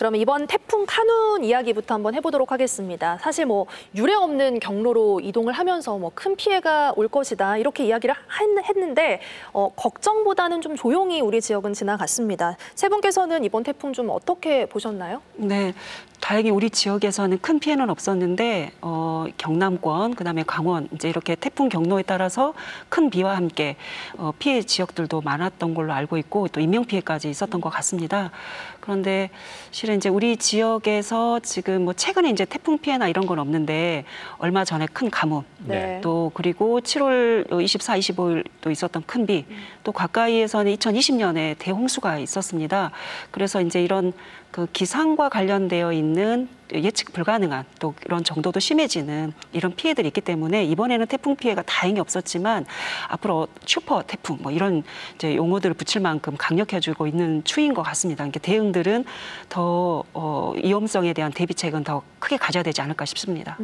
그럼 이번 태풍 카눈 이야기부터 한번 해보도록 하겠습니다. 사실 뭐 유례 없는 경로로 이동을 하면서 뭐 큰 피해가 올 것이다 이렇게 이야기를 했는데 걱정보다는 좀 조용히 우리 지역은 지나갔습니다. 세 분께서는 이번 태풍 좀 어떻게 보셨나요? 네, 다행히 우리 지역에서는 큰 피해는 없었는데 경남권, 그다음에 강원 이제 이렇게 태풍 경로에 따라서 큰 비와 함께 피해 지역들도 많았던 걸로 알고 있고 또 인명 피해까지 있었던 것 같습니다. 그런데 실은 이제 우리 지역에서 지금 뭐 최근에 이제 태풍 피해나 이런 건 없는데 얼마 전에 큰 가뭄, 네. 또 그리고 7월 24, 25일 또 있었던 큰 비, 또 가까이에서는 2020년에 대홍수가 있었습니다. 그래서 이제 이런 그 기상과 관련되어 있는 예측 불가능한 또 이런 정도도 심해지는 이런 피해들이 있기 때문에 이번에는 태풍 피해가 다행히 없었지만 앞으로 슈퍼 태풍 뭐 이런 이제 용어들을 붙일 만큼 강력해지고 있는 추이인 것 같습니다. 그러니까 대응들은 더 위험성에 대한 대비책은 더 크게 가져야 되지 않을까 싶습니다.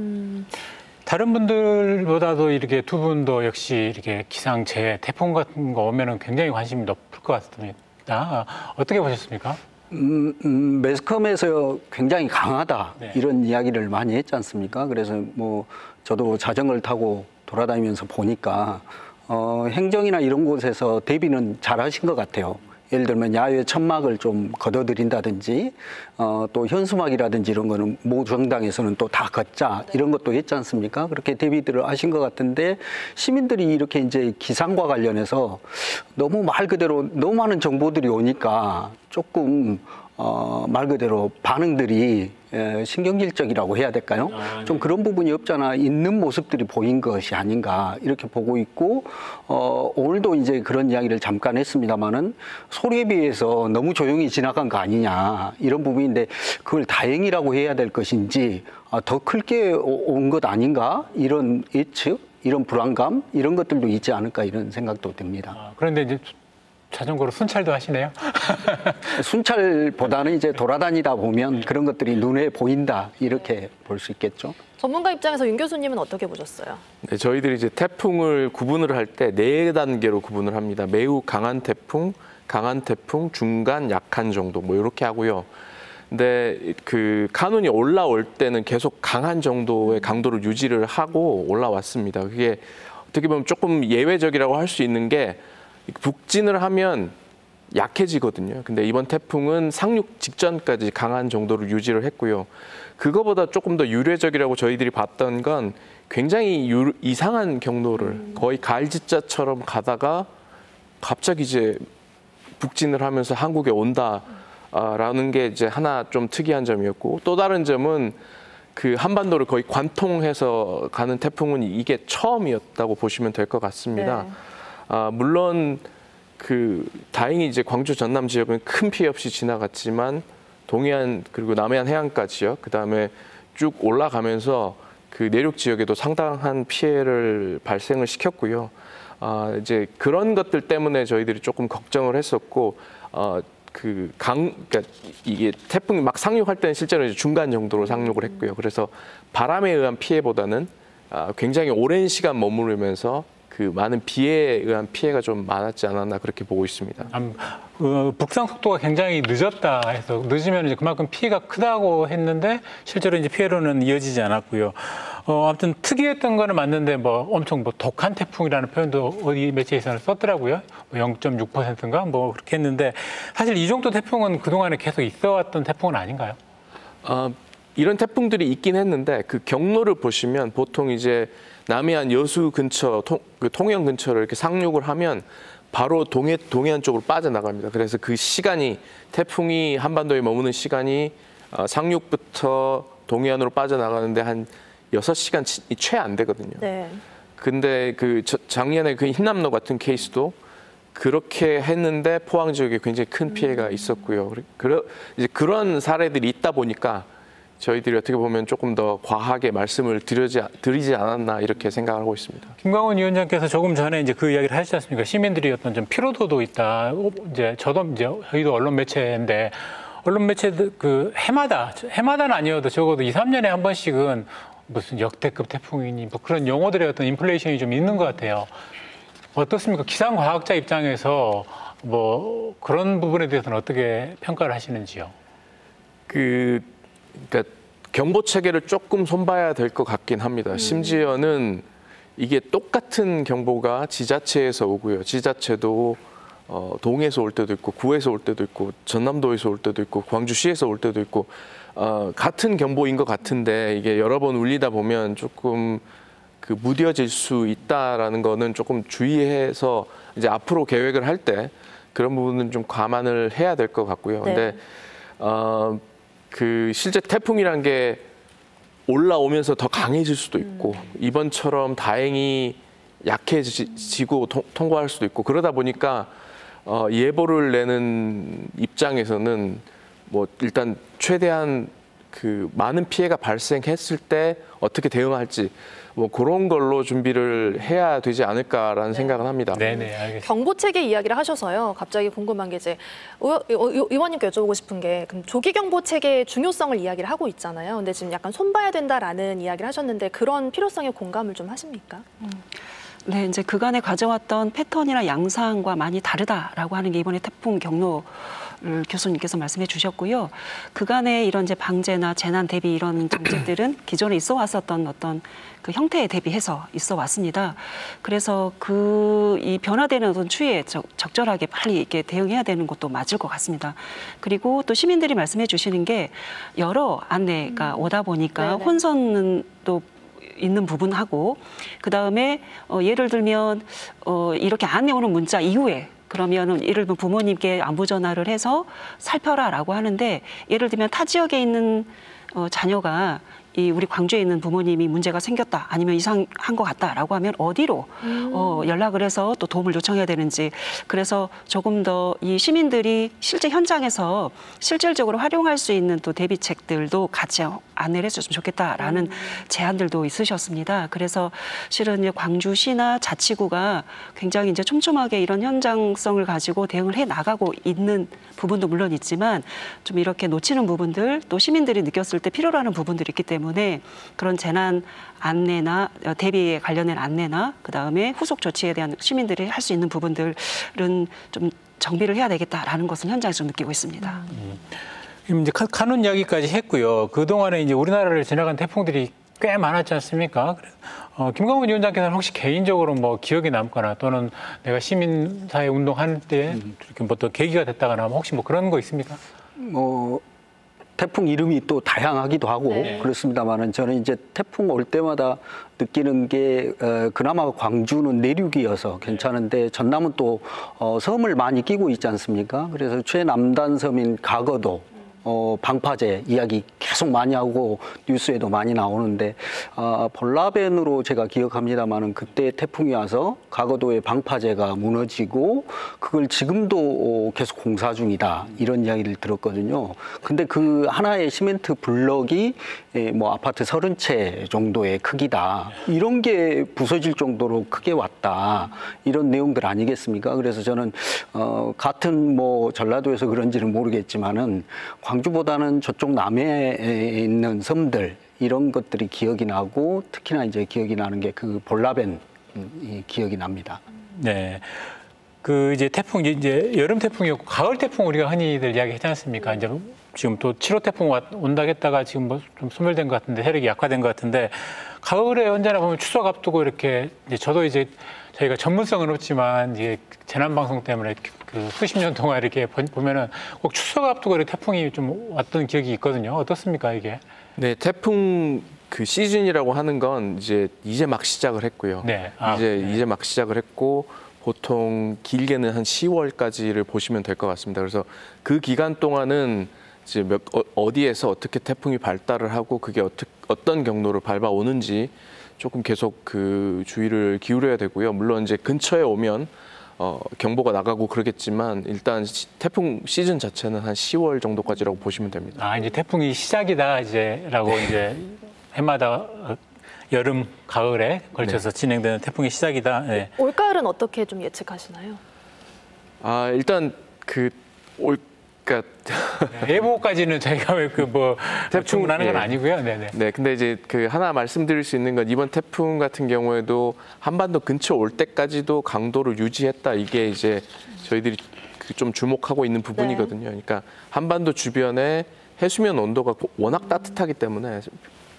다른 분들보다도 이렇게 두 분도 역시 이렇게 기상재해, 태풍 같은 거 오면은 굉장히 관심이 높을 것 같습니다. 어떻게 보셨습니까? 매스컴에서 굉장히 강하다 네. 이런 이야기를 많이 했지 않습니까? 그래서 뭐 저도 자전거를 타고 돌아다니면서 보니까 행정이나 이런 곳에서 대비는 잘하신 것 같아요. 예를 들면 야외 천막을 좀 걷어들인다든지 또 현수막이라든지 이런 거는 모 정당에서는 또 다 걷자 이런 것도 했지 않습니까? 그렇게 대비들을 하신 것 같은데 시민들이 이렇게 이제 기상과 관련해서 너무 말 그대로 너무 많은 정보들이 오니까 조금 말 그대로 반응들이 신경질적이라고 해야 될까요? 좀 그런 부분이 없잖아 있는 모습들이 보인 것이 아닌가 이렇게 보고 있고 오늘도 이제 그런 이야기를 잠깐 했습니다마는 소리에 비해서 너무 조용히 지나간 거 아니냐 이런 부분인데 그걸 다행이라고 해야 될 것인지 더 크게 온 것 아닌가 이런 예측, 이런 불안감 이런 것들도 있지 않을까 이런 생각도 듭니다. 그런데 이제 자전거로 순찰도 하시네요. 순찰보다는 이제 돌아다니다 보면 그런 것들이 눈에 보인다 이렇게 볼 수 있겠죠. 전문가 입장에서 윤 교수님은 어떻게 보셨어요? 네, 저희들이 이제 태풍을 구분을 할 때 4단계로 구분을 합니다. 매우 강한 태풍, 중간, 약한 정도 뭐 이렇게 하고요. 근데 그 카눈이 올라올 때는 계속 강한 정도의 강도를 유지를 하고 올라왔습니다. 그게 어떻게 보면 조금 예외적이라고 할 수 있는 게 북진을 하면 약해지거든요. 근데 이번 태풍은 상륙 직전까지 강한 정도를 유지를 했고요. 그거보다 조금 더 유례적이라고 저희들이 봤던 건 굉장히 이상한 경로를 거의 가을지자처럼 가다가 갑자기 이제 북진을 하면서 한국에 온다라는 게 이제 하나 좀 특이한 점이었고 또 다른 점은 그 한반도를 거의 관통해서 가는 태풍은 이게 처음이었다고 보시면 될 것 같습니다. 네. 물론 그 다행히 이제 광주 전남 지역은 큰 피해 없이 지나갔지만 동해안 그리고 남해안 해안가 지역 그다음에 쭉 올라가면서 그 내륙 지역에도 상당한 피해를 발생을 시켰고요. 이제 그런 것들 때문에 저희들이 조금 걱정을 했었고 그러니까 이게 태풍이 막 상륙할 때는 실제로 이제 중간 정도로 상륙을 했고요. 그래서 바람에 의한 피해보다는 굉장히 오랜 시간 머무르면서 그 많은 비에 의한 피해가 좀 많았지 않았나 그렇게 보고 있습니다. 북상 속도가 굉장히 늦었다 해서 늦으면 이제 그만큼 피해가 크다고 했는데 실제로 이제 피해로는 이어지지 않았고요. 아무튼 특이했던 거는 맞는데 뭐 엄청 뭐 독한 태풍이라는 표현도 어디 매체에서는 썼더라고요. 0.6%인가 뭐 그렇게 했는데 사실 이 정도 태풍은 그동안에 계속 있어왔던 태풍은 아닌가요? 이런 태풍들이 있긴 했는데 그 경로를 보시면 보통 이제 남해안 여수 근처, 통영 근처를 이렇게 상륙을 하면 바로 동해안 쪽으로 빠져나갑니다. 그래서 그 시간이 태풍이 한반도에 머무는 시간이 상륙부터 동해안으로 빠져나가는데 한 6시간이 채 안 되거든요. 네. 근데 그 작년에 그 흰남노 같은 케이스도 그렇게 했는데 포항 지역에 굉장히 큰 피해가 있었고요. 이제 그런 사례들이 있다 보니까 저희들이 어떻게 보면 조금 더 과하게 말씀을 드리지 않았나 이렇게 생각하고 있습니다. 김광원 위원장께서 조금 전에 이제 그 이야기를 하셨지 않습니까? 시민들이 어떤 좀 피로도도 있다. 이제 저도 이제 저희도 언론 매체인데 언론 매체들 그 해마다는 아니어도 적어도 2, 3년에 한 번씩은 무슨 역대급 태풍이니 뭐 그런 용어들의 어떤 인플레이션이 좀 있는 것 같아요. 어떻습니까? 기상과학자 입장에서 뭐 그런 부분에 대해서는 어떻게 평가를 하시는지요? 그러니까 경보 체계를 조금 손봐야 될 것 같긴 합니다. 심지어는 이게 똑같은 경보가 지자체에서 오고요. 지자체도 동에서 올 때도 있고 구에서 올 때도 있고 전남도에서 올 때도 있고 광주시에서 올 때도 있고 같은 경보인 것 같은데 이게 여러 번 울리다 보면 조금 그 무뎌질 수 있다라는 거는 조금 주의해서 이제 앞으로 계획을 할 때 그런 부분은 좀 감안을 해야 될 것 같고요. 네. 근데 그 실제 태풍이란 게 올라오면서 더 강해질 수도 있고 이번처럼 다행히 약해지고 통과할 수도 있고 그러다 보니까 예보를 내는 입장에서는 뭐 일단 최대한 그 많은 피해가 발생했을 때 어떻게 대응할지 뭐 그런 걸로 준비를 해야 되지 않을까라는 생각은 합니다. 네네, 알겠습니다. 경보 체계 이야기를 하셔서요. 갑자기 궁금한 게 이제 의원님께 여쭤보고 싶은 게 그럼 조기 경보 체계의 중요성을 이야기를 하고 있잖아요. 근데 지금 약간 손봐야 된다라는 이야기를 하셨는데 그런 필요성에 공감을 좀 하십니까? 네, 이제 그간에 가져왔던 패턴이나 양상과 많이 다르다라고 하는 게 이번에 태풍 경로를 교수님께서 말씀해 주셨고요. 그간에 이런 이제 방제나 재난 대비 이런 정책들은 기존에 있어 왔었던 어떤 그 형태에 대비해서 있어 왔습니다. 그래서 이 변화되는 어떤 추이에 적절하게 빨리 이렇게 대응해야 되는 것도 맞을 것 같습니다. 그리고 또 시민들이 말씀해 주시는 게 여러 안내가 오다 보니까 네네. 혼선은 또 있는 부분하고 그다음에 예를 들면 이렇게 안내 오는 문자 이후에 그러면은 예를 들면 부모님께 안부 전화를 해서 살펴라라고 하는데 예를 들면 타 지역에 있는 자녀가 우리 광주에 있는 부모님이 문제가 생겼다 아니면 이상한 것 같다라고 하면 어디로 연락을 해서 또 도움을 요청해야 되는지 그래서 조금 더 이 시민들이 실제 현장에서 실질적으로 활용할 수 있는 또 대비책들도 같이 안내를 해줬으면 좋겠다라는 제안들도 있으셨습니다. 그래서 실은 이제 광주시나 자치구가 굉장히 이제 촘촘하게 이런 현장성을 가지고 대응을 해 나가고 있는 부분도 물론 있지만 좀 이렇게 놓치는 부분들 또 시민들이 느꼈을 때 필요로 하는 부분들이 있기 때문에 그런 재난 안내나 대비에 관련된 안내나 그다음에 후속 조치에 대한 시민들이 할 수 있는 부분들은 좀 정비를 해야 되겠다라는 것은 현장에서 느끼고 있습니다. 지금 이제 카눈 이야기까지 했고요. 그동안에 이제 우리나라를 지나간 태풍들이 꽤 많았지 않습니까? 김광훈 위원장께서는 혹시 개인적으로 뭐 기억에 남거나 또는 내가 시민사회 운동할 때 이렇게 뭐 또 계기가 됐다거나 혹시 뭐 그런 거 있습니까? 태풍 이름이 또 다양하기도 하고 네. 그렇습니다만은 저는 이제 태풍 올 때마다 느끼는 게 그나마 광주는 내륙이어서 괜찮은데 전남은 또 섬을 많이 끼고 있지 않습니까? 그래서 최남단 섬인 가거도 방파제 이야기 계속 많이 하고 뉴스에도 많이 나오는데 볼라벤으로 제가 기억합니다만은 그때 태풍이 와서 가거도의 방파제가 무너지고 그걸 지금도 계속 공사 중이다 이런 이야기를 들었거든요. 근데 그 하나의 시멘트 블럭이 뭐 아파트 30채 정도의 크기다 이런 게 부서질 정도로 크게 왔다 이런 내용들 아니겠습니까? 그래서 저는 같은 뭐 전라도에서 그런지는 모르겠지만은 광주보다는 저쪽 남해에 있는 섬들 이런 것들이 기억이 나고 특히나 이제 기억이 나는 게 그 볼라벤이 기억이 납니다. 네. 그 이제 태풍 이제 여름 태풍이었고 가을 태풍 우리가 흔히들 이야기하지 않습니까? 이제 지금 또 7호 태풍 온다겠다가 지금 뭐 좀 소멸된 것 같은데 세력이 약화된 것 같은데 가을에 언제나 보면 추석 앞두고 이렇게 이제 저도 이제 저희가 전문성은 없지만 이제 재난 방송 때문에 그 수십 년 동안 이렇게 보면은 꼭 추석 앞두고 이렇게 태풍이 좀 왔던 기억이 있거든요. 어떻습니까 이게? 네, 태풍 그 시즌이라고 하는 건 이제 막 시작을 했고요. 네. 이제 막 시작을 했고 보통 길게는 한 10월까지를 보시면 될 것 같습니다. 그래서 그 기간 동안은 이제 어디에서 어떻게 태풍이 발달을 하고 그게 어떤 경로를 밟아오는지 조금 계속 그 주의를 기울여야 되고요. 물론 이제 근처에 오면 경보가 나가고 그러겠지만 일단 태풍 시즌 자체는 한 10월 정도까지라고 보시면 됩니다. 이제 태풍이 시작이다 이제라고 이제 해마다 여름, 가을에 걸쳐서 진행되는 태풍의 시작이다. 네. 올가을은 어떻게 좀 예측하시나요? 일단 그러니까 예보까지는 저희가 뭐 충분하는 건 아니고요. 네네. 네, 근데 이제 그 하나 말씀드릴 수 있는 건 이번 태풍 같은 경우에도 한반도 근처 올 때까지도 강도를 유지했다. 이게 이제 저희들이 좀 주목하고 있는 부분이거든요. 그러니까 한반도 주변에 해수면 온도가 워낙 따뜻하기 때문에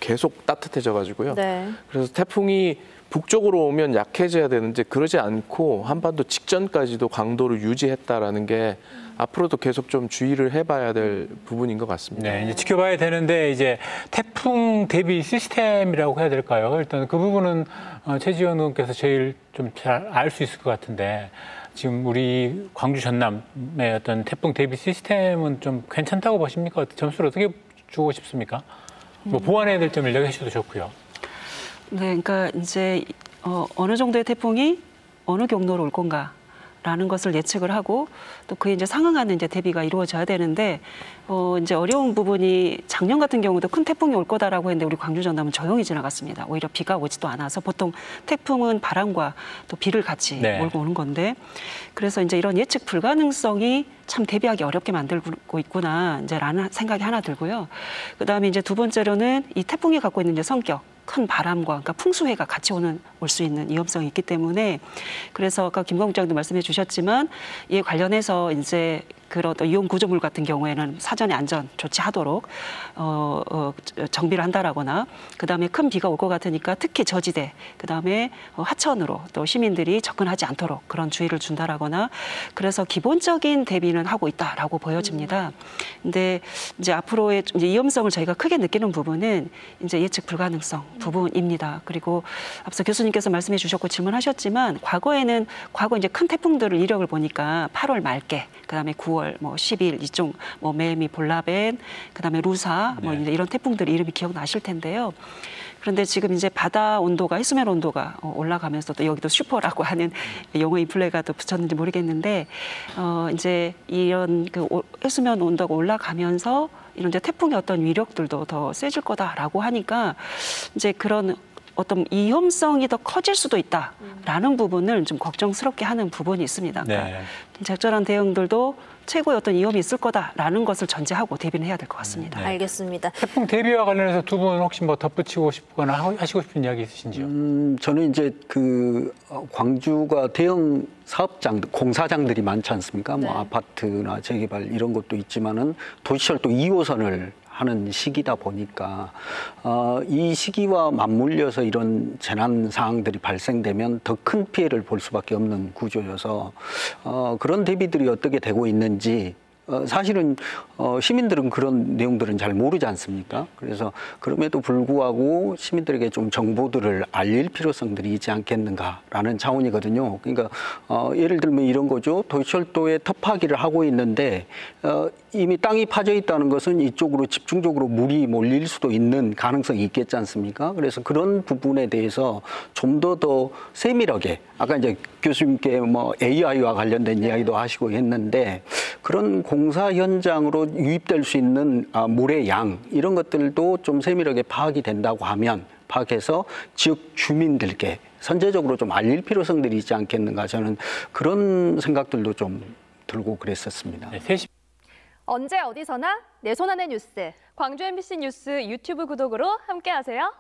계속 따뜻해져 가지고요. 네. 그래서 태풍이 북쪽으로 오면 약해져야 되는데 그러지 않고 한반도 직전까지도 강도를 유지했다라는 게 앞으로도 계속 좀 주의를 해봐야 될 부분인 것 같습니다. 네, 이제 지켜봐야 되는데 이제 태풍 대비 시스템이라고 해야 될까요? 일단 그 부분은 최지원 의원께서 제일 좀 잘 알 수 있을 것 같은데 지금 우리 광주 전남의 어떤 태풍 대비 시스템은 좀 괜찮다고 보십니까? 점수를 어떻게 주고 싶습니까? 뭐 보완해야 될 점을 얘기해 주셔도 좋고요. 네, 그러니까 이제 어느 정도의 태풍이 어느 경로로 올 건가라는 것을 예측을 하고 또 그에 이제 상응하는 이제 대비가 이루어져야 되는데 이제 어려운 부분이 작년 같은 경우도 큰 태풍이 올 거다라고 했는데 우리 광주 전남은 조용히 지나갔습니다. 오히려 비가 오지도 않아서 보통 태풍은 바람과 또 비를 같이 네. 몰고 오는 건데 그래서 이제 이런 예측 불가능성이 참 대비하기 어렵게 만들고 있구나 이제라는 생각이 하나 들고요. 그다음에 이제 두 번째로는 이 태풍이 갖고 있는 이제 성격. 큰 바람과 그러니까 풍수해가 같이 올 수 있는 위험성이 있기 때문에 그래서 아까 김광욱 장도 말씀해 주셨지만 이에 관련해서 이제 그런 이온 구조물 같은 경우에는 사전에 안전 조치하도록 정비를 한다라거나 그다음에 큰 비가 올 것 같으니까 특히 저지대 그다음에 하천으로 또 시민들이 접근하지 않도록 그런 주의를 준다라거나 그래서 기본적인 대비는 하고 있다라고 보여집니다. 근데 이제 앞으로의 이제 위험성을 저희가 크게 느끼는 부분은 이제 예측 불가능성 부분입니다. 그리고 앞서 교수님께서 말씀해 주셨고 질문하셨지만 과거 이제 큰 태풍들을 이력을 보니까 8월 말께 그다음에 9월 뭐 10일 이쪽 뭐 매미 볼라벤 그다음에 루사 뭐 이제 이런 태풍들 이름이 기억나실 텐데요. 그런데 지금 이제 바다 온도가 해수면 온도가 올라가면서 또 여기도 슈퍼라고 하는 용어 인플레가 또 붙였는지 모르겠는데 이제 이런 그 해수면 온도가 올라가면서 이런 이제 태풍의 어떤 위력들도 더 세질 거다라고 하니까 이제 그런 어떤 위험성이 더 커질 수도 있다라는 부분을 좀 걱정스럽게 하는 부분이 있습니다. 그러니까 네. 적절한 대응들도 최고의 어떤 위험이 있을 거다라는 것을 전제하고 대비는 해야 될 것 같습니다. 네. 알겠습니다. 태풍 대비와 관련해서 두 분 혹시 뭐 덧붙이고 싶거나 하시고 싶은 이야기 있으신지요? 저는 이제 그 광주가 대형 사업장, 공사장들이 많지 않습니까? 네. 뭐 아파트나 재개발 이런 것도 있지만은 도시철도 2호선을 하는 시기다 보니까 이 시기와 맞물려서 이런 재난 상황들이 발생되면 더 큰 피해를 볼 수밖에 없는 구조여서 그런 대비들이 어떻게 되고 있는지 사실은 시민들은 그런 내용들은 잘 모르지 않습니까? 그래서 그럼에도 불구하고 시민들에게 좀 정보들을 알릴 필요성들이 있지 않겠는가라는 차원이거든요. 그러니까 예를 들면 이런 거죠. 도시철도에 터파기를 하고 있는데 이미 땅이 파져 있다는 것은 이쪽으로 집중적으로 물이 몰릴 수도 있는 가능성이 있겠지 않습니까? 그래서 그런 부분에 대해서 좀 더 세밀하게 아까 이제 교수님께 뭐 AI와 관련된 이야기도 하시고 했는데 그런 공사 현장으로 유입될 수 있는 물의 양 이런 것들도 좀 세밀하게 파악이 된다고 하면 파악해서 지역 주민들께 선제적으로 좀 알릴 필요성들이 있지 않겠는가 저는 그런 생각들도 좀 들고 그랬었습니다. 네, 3시. 언제 어디서나 내 손 안의 뉴스. 광주 MBC 뉴스 유튜브 구독으로 함께하세요.